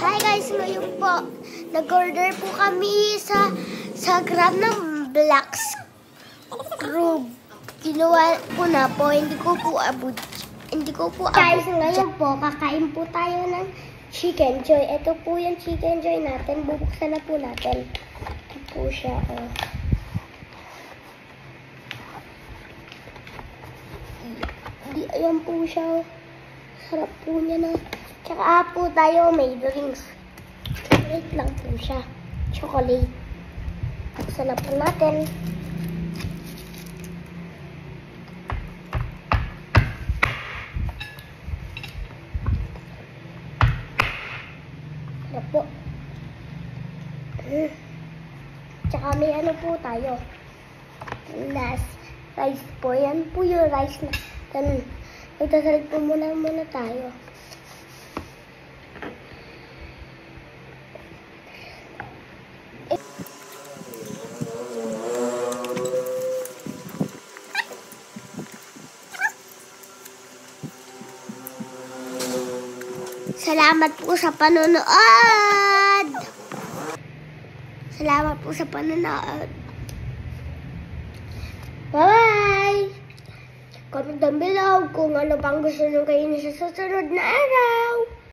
Hi guys, ngayon po, nag-order po kami sa Grab ng Black Scrub. Ginawa ko na po, hindi ko po abot. Guys, ngayon po, kakain po tayo ng Chicken Joy. Ito po yung Chicken Joy natin. Bubuksan na po natin. Ito po siya, oh. Ayan po siya, oh. Sarap po niya na. Tsaka po tayo may drinks. Chocolate lang po siya. Chocolate. Buksan na po natin. Sarap po. Tsaka may ano po tayo. Last rice po. Yan po yung rice na. Ganun. Magdasalit po muna tayo. Salamat po sa panonood! Salamat po sa panonood. Bye! Comment down below kung ano pang gusto nyo kayo sa susunod na araw.